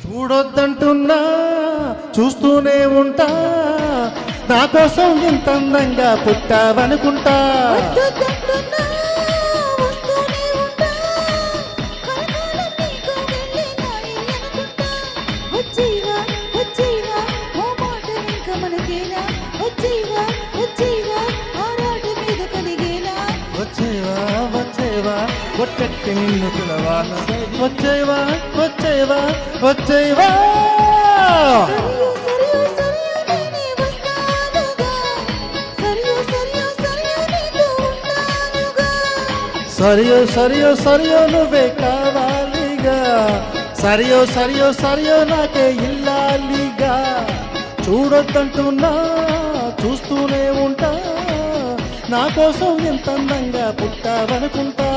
చూడొద్దంటున్నా చూస్తూనే ఉంటా, నా కోసం ఇంత అందంగా పుట్టావనుకుంటా. వచ్చేవా వచ్చేవా కొట్టెట్టి నిన్ను పిలవాలా, వచ్చేవా వచ్చేవా వచ్చేవా. సరియో సరియో సరియో నువ్వే కావాలిగా, సరియో సరియో సరియో నాకే ఇల్లాలిగా. చూడొద్దంటున్నా చూస్తూనే ఉంటా, నా కోసం ఎంత అందంగా పుట్టావనుకుంటా.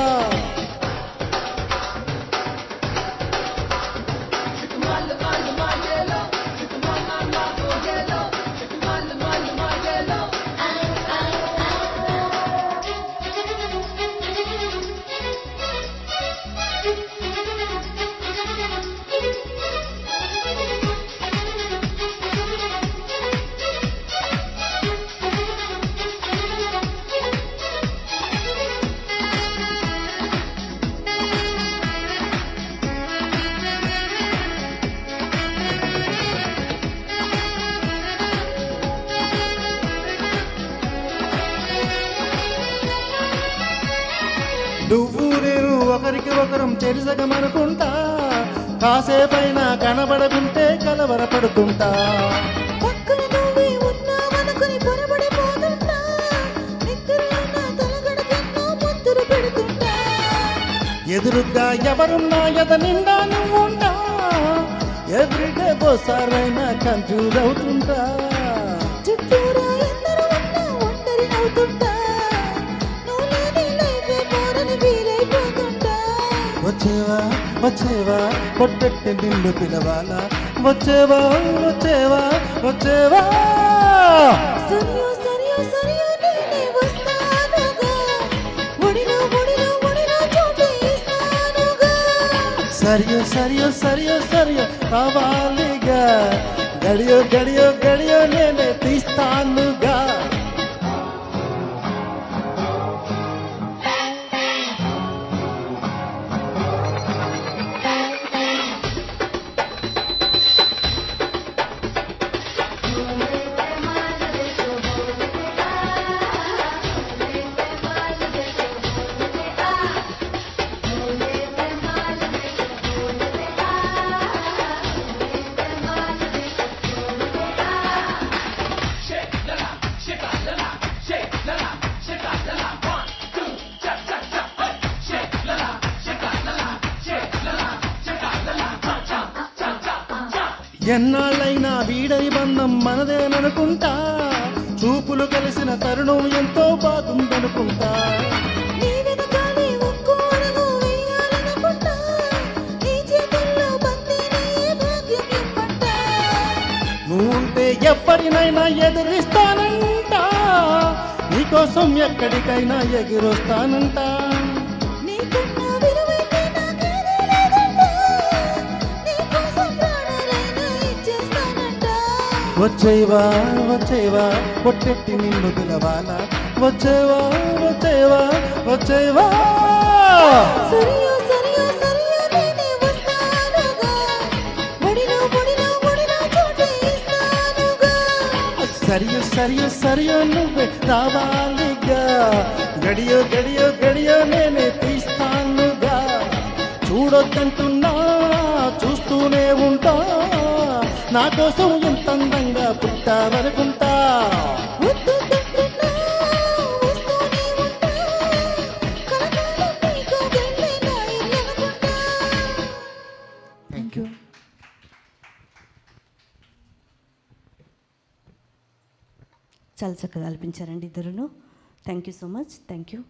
నువ్వు నేను ఒకరికి ఒకరం చెరిసగమనుకుంటా, కాసేపైనా కనబడకుంటే కలవరపడుకుంటా. ఎదురుగా ఎవరున్నా ఎద నిండా నువ్వుంటా, ఎవ్రీడే ఓసారైనా కన్ఫ్యూజ్ అవుతుంటా. చుట్టూరా ఎందరూ ఉన్నా ఒంటరి నవ్వుతుంటా, వచ్చేవా వచ్చేవా కొట్టెట్టి నిన్ను పిలవాలా, వచ్చేవా వచ్చేవా వచ్చేవా. సరియో సరియో సరియో సరియో కావాలిగా, గడియో గడియో గడియో నేనే తీస్తానుగా. ఎన్నాళ్ళైనా వీడని బంధం మనదేననుకుంటా, చూపులు కలిసిన తరుణం ఎంతో బాగుందనుకుంటా. నువ్వుంటే ఎవరినైనా ఎదిరిస్తానంట, నీకోసం ఎక్కడికైనా ఎగిరొస్తానంట. వచ్చేవా వచ్చేవా కొట్టెట్టి నిన్ను పిలవాలా, వచ్చేవా వచ్చేవా వచ్చేవా. సరియో సరియో సరియో నువ్వే రావాలిగా, గడియో గడియో గడియో నేనే తీస్తానుగా. చూడొద్దంటున్నా చూస్తూనే ఉంటా, నా కోసం ఎంత అందంగా పుట్టావనుకుంటా. Thank you. చాలా చక్కగా కల్పించారండి ఇద్దరును. Thank you so much. Thank you.